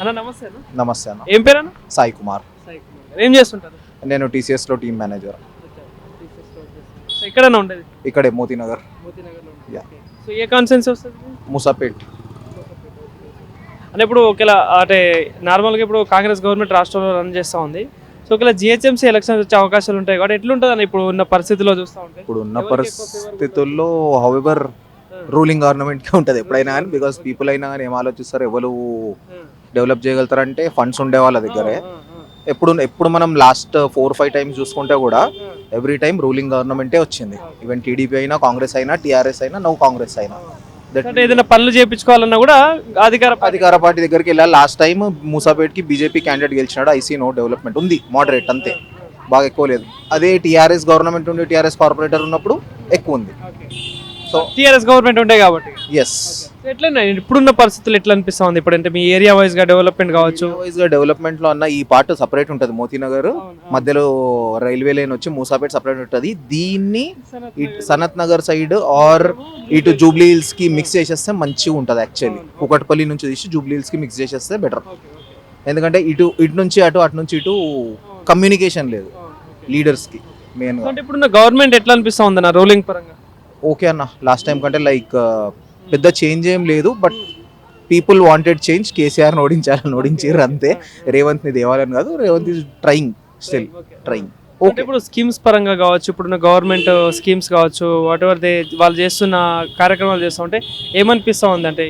అన్న నమస్తే అన్న. నమస్తే అన్న. ఏం పేరు అన్న? సాయి కుమార్. ఏం చేస్తుంటారు? నేను టీసీఎస్ లో టీమ్ మేనేజర్. ఎక్కడన్నా ఉండేది? ఇక్కడే మోతీనగర్. Yeah. సో ఏ కాన్సెన్స్ వస్తుంది? ముసాపేట్. అంటే ఇప్పుడు ఒకవేళ అంటే నార్మల్గా ఇప్పుడు కాంగ్రెస్ గవర్నమెంట్ రాష్ట్రంలో రన్ చేస్తూ ఉంది. సో ఒకవేళ జిహెచ్ఎంసీ ఎలక్షన్స్ వచ్చే అవకాశాలు ఉంటాయి కాబట్టి ఎట్లుంటుంది అన్న ఇప్పుడు ఉన్న పరిస్థితిలో చూస్తూ ఉంటే? ఇప్పుడు ఉన్న పరిస్థితుల్లో హౌఎవర్ రూలింగ్ గవర్నమెంట్ కి ఉంటుంది ఎప్పుడైనా కానీ, బికాస్ పీపుల్ అయినా కానీ ఏం ఆలోచిస్తారు, ఎవరు డెవలప్ చేయగలుగుతారంటే ఫండ్స్ ఉండే వాళ్ళ దగ్గరే. ఎప్పుడు మనం లాస్ట్ 4-5 టైమ్స్ చూసుకుంటే కూడా ఎవ్రీ టైం రూలింగ్ గవర్నమెంటే వచ్చింది. ఈవెన్ టీడీపీ అయినా, కాంగ్రెస్ అయినా, టీఆర్ఎస్ అయినా, నో కాంగ్రెస్ అయినా. ఏదైనా పనులు చేయించుకోవాలన్నా కూడా అధికార పార్టీ దగ్గరికి వెళ్ళాలి. లాస్ట్ టైం మూసాపేట్ కి బీజేపీ క్యాండిడేట్ గెలిచినాడు. ఐసీ నో డెవలప్మెంట్ ఉంది, మోడరేట్ అంతే, బాగా ఎక్కువ లేదు. అదే టీఆర్ఎస్ గవర్నమెంట్ ఉండి టీఆర్ఎస్ కార్పొరేటర్ ఉన్నప్పుడు ఎక్కువ ఉంది. సో టీఆర్ఎస్ గవర్నమెంట్ ఉండే కాబట్టి ఎస్. ఎట్లా ఇప్పుడున్న పరిస్థితులు ఎట్లా అనిపిస్తుంది? ఇప్పుడు అంటే మీ ఏరియా వైజ్ గా డెవలప్మెంట్ కావచ్చు, డెవలప్మెంట్ లో అన్న ఈ పార్ట్ సపరేట్ ఉంటుంది. మోతీనగర్ మధ్యలో రైల్వే లైన్ వచ్చి మూసాపేట్ సపరేట్ ఉంటుంది. దీన్ని సనత్ నగర్ సైడ్ ఆర్ ఇటు జూబ్లీ హిల్స్ కి మిక్స్ చేసేస్తే మంచిగా ఉంటుంది. యాక్చువల్లీ కుకట్పల్లి నుంచి తీసి జూబ్లీ హిల్స్ కి మిక్స్ చేసేస్తే బెటర్. ఎందుకంటే ఇటు నుంచి అటు నుంచి ఇటు కమ్యూనికేషన్ లేదు లీడర్స్ కి మెయిన్. అంటే ఇప్పుడున్న గవర్నమెంట్ ఎట్లా అనిపిస్తుంది అన్న రూలింగ్ పరంగా? ఓకే అన్న, లాస్ట్ టైం కంటే లైక్ పెద్ద చేంజ్ ఏం లేదు, but people wanted change. KCR ఓడించారు అంతే. రేవంత్ ని దేవాలని కాదు, Revanth is trying, still trying. Okay, ఇప్పుడు స్కీమ్స్ పరంగా కావచ్చు, ఇప్పుడున్న గవర్నమెంట్ స్కీమ్స్ కావచ్చు, వాట్ ఎవర్ వాళ్ళు చేస్తున్న కార్యక్రమాలు చేస్తూ ఉంటే ఏమనిపిస్తూ ఉంది అంటే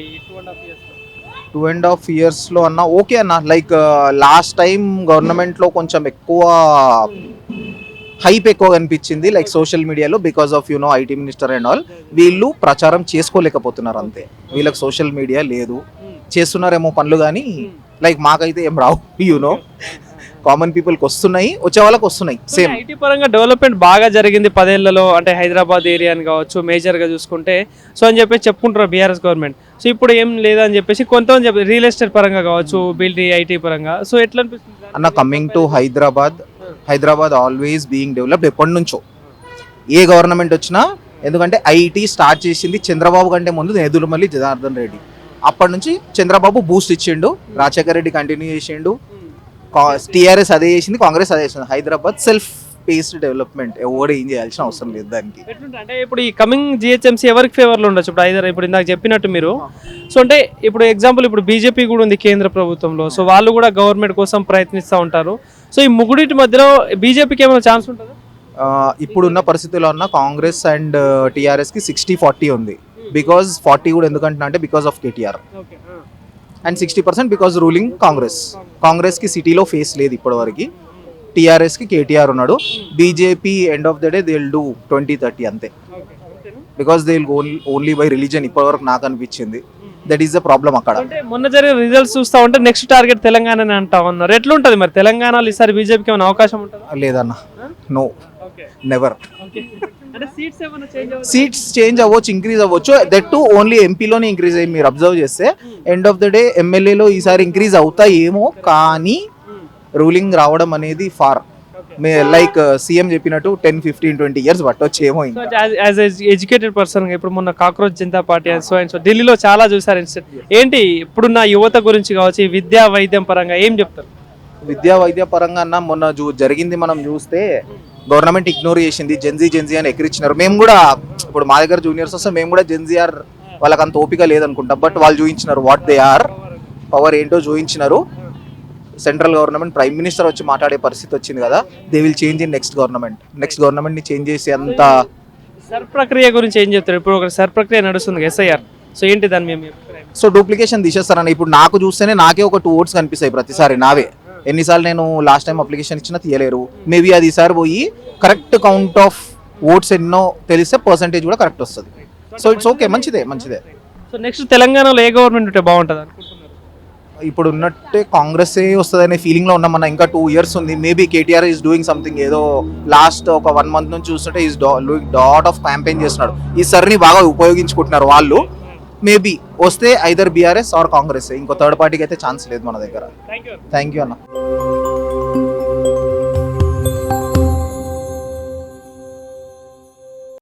2.5 years లో అన్న ఓకే అన్న. లైక్ లాస్ట్ టైం గవర్నమెంట్ లో కొంచెం ఎక్కువ హైప్ ఎక్కువ కనిపించింది, లైక్ సోషల్ మీడియాలో, because of IT minister and all. వీళ్ళు ప్రచారం చేసుకోలేకపోతున్నారు అంతే. వీళ్ళకి సోషల్ మీడియా లేదు. చేస్తున్నారేమో పనులు కానీ లైక్ మాకైతే ఏం రావు. కామన్ పీపుల్కి వస్తున్నాయి, వచ్చే వాళ్ళకి వస్తున్నాయి. సేమ్ ఐటీ పరంగా డెవలప్మెంట్ బాగా జరిగింది 10 ఏళ్లలో. అంటే హైదరాబాద్ ఏరియాని కావచ్చు మేజర్గా చూసుకుంటే సో అని చెప్పేసి చెప్పుకుంటారు బీఆర్ఎస్ గవర్నమెంట్. సో ఇప్పుడు ఏం లేదని చెప్పేసి కొంతమంది చెప్పి రియల్ ఎస్టేట్ పరంగా కావచ్చు, బిల్డింగ్ ఐటీ పరంగా. సో ఎట్లా అనిపిస్తుంది అన్న? Coming to Hyderabad always being developed ఎప్పటి నుంచో, ఏ గవర్నమెంట్ వచ్చినా. ఎందుకంటే ఐటీ స్టార్ట్ చేసింది చంద్రబాబు కంటే ముందు నేదురుమల్లి జనార్దన్ రెడ్డి. అప్పటి నుంచి చంద్రబాబు బూస్ట్ ఇచ్చిండు, రాజశేఖర రెడ్డి కంటిన్యూ చేసిండు, టీఆర్ఎస్ అదే చేసింది, కాంగ్రెస్ అదే చేసింది. హైదరాబాద్ సెల్ఫ్ పేస్డ్ డెవలప్మెంట్, ఎవరు ఏం చేయాల్సిన అవసరం లేదు దానికి. అంటే ఇప్పుడు ఈ కమింగ్ జిహెచ్ఎంసీ ఎవరికి ఫేవర్లో ఉండొచ్చు? ఇప్పుడు ఇందాక చెప్పినట్టు మీరు. సో అంటే ఇప్పుడు ఎగ్జాంపుల్ ఇప్పుడు బీజేపీ కూడా ఉంది కేంద్ర ప్రభుత్వంలో. సో వాళ్ళు కూడా గవర్నమెంట్ కోసం ప్రయత్నిస్తూ ఉంటారు. సో ఈ ముగ్గురిటి మధ్యలో బీజేపీకి ఏమైనా ఛాన్స్ ఉంటుందా? ఇప్పుడున్న పరిస్థితుల్లో ఉన్న కాంగ్రెస్ అండ్ టీఆర్ఎస్ కి 60-40 ఉంది. బికాస్ 40 కూడా ఎందుకంటున్నా అంటే because of KTR, and 60% because ruling Congress కి సిటీలో ఫేస్ లేదు ఇప్పటి వరకు. టీఆర్ఎస్ కి కేటీఆర్ ఉన్నాడు. BJP end of the day they will do 20-30 అంతే, because they will only by religion. ఇప్పటి వరకు నాకు అనిపించింది దట్ ఈస్ ద ప్రాబ్లం అక్కడ. మొన్న జరిగిన రిజల్ట్స్ చూస్తా ఉంటే నెక్స్ట్ టార్గెట్ తెలంగాణ అంటా ఉన్నారు. ఎట్లుంటది మరి తెలంగాణలో ఈసారి బీజేపీకి ఏమైనా అవకాశం ఉంటుందా? లేదన్న, నో, నెవర్. సీట్స్ చేంజ్ అవ్వచ్చు, ఇంక్రీజ్ అవ్వచ్చు. దట్ టు ఓన్లీ ఎంపీలోనే ఇంక్రీజ్ అయ్యి మీరు అబ్జర్వ్ చేస్తే ఎండ్ ఆఫ్ ద డే ఎమ్మెల్యేలో ఈసారి ఇంక్రీజ్ అవుతాయేమో, కానీ రూలింగ్ రావడం అనేది ఫార్ లైక్ సీఎం చెప్పినట్టు 10-15-20 years పట్టొచ్చేమో. ఎడ్యుకేటెడ్ పర్సన్ ఇప్పుడు మొన్న కాక్రోచ్ జనతా పార్టీ సో ఢిల్లీలో చాలా చూసారు ఇన్స్టెంట్. ఏంటి ఇప్పుడున్న యువత గురించి కావచ్చు, విద్యా వైద్యం పరంగా ఏం చెప్తారు? విద్యా వైద్య పరంగా అన్న మొన్న జరిగింది మనం చూస్తే గవర్నమెంట్ ఇగ్నోర్ చేసింది. జెన్జీ అని ఎక్కిరిచ్చినారు. మేము కూడా ఇప్పుడు మా దగ్గర జూనియర్స్ వస్తే మేము కూడా జెన్జీఆర్ వాళ్ళకి అంత ఓపిక లేదనుకుంటాం, బట్ వాళ్ళు చూపించినారు వాట్ దే ఆర్, పవర్ ఏంటో చూపించినారు. సెంట్రల్ గవర్నమెంట్ ప్రైమ్ మినిస్టర్ వచ్చి మాట్లాడే పరిస్థితి వచ్చింది కదా. They will change in next government ని చేంజ్ చేసి అంత. సర్ ప్రక్రియ గురించి ఏం చెప్తారు? ఇప్పుడు ఒక సర్ ప్రక్రియ నడుస్తుంది SIR. సో ఏంటి దాని మేము? సో డూప్లికేషన్ తీసేస్తారన్న. ఇప్పుడు నాకు చూస్తేనే నాకే ఒక 2 votes కనిపిస్తాయి ప్రతిసారి నావే. ఎన్నిసార్లు నేను లాస్ట్ టైం అప్లికేషన్ ఇచ్చినా తీయలేరు. మేబీ అది ఈసారి పోయి కరెక్ట్ కౌంట్ ఆఫ్ ఓట్స్ ఎన్నో తెలిస్తే పర్సంటేజ్ కూడా కరెక్ట్ వస్తుంది. సో ఇట్స్ ఓకే, మంచిదే. సో నెక్స్ట్ తెలంగాణలో ఏ గవర్నమెంట్ ఉంటే బాగుంటుంది అనుకుంటున్నారు? ఇప్పుడు ఉన్నట్టే కాంగ్రెస్ వస్తుంది అనే ఫీలింగ్ లో ఉన్నామన్న. ఇంకా 2 years ఉంది. Maybe KTR is doing something. ఏదో లాస్ట్ ఒక 1 month నుంచి చూస్తుంటే is doing dot of campaign చేస్తున్నాడు. ఈ సర్ని బాగా ఉపయోగించుకుంటున్నారు వాళ్ళు. మేబీ వస్తే ఐదర్ బీఆర్ఎస్ ఆర్ కాంగ్రెస్. ఇంకో థర్డ్ పార్టీకి అయితే ఛాన్స్ లేదు మన దగ్గర. థ్యాంక్ యూ అన్న.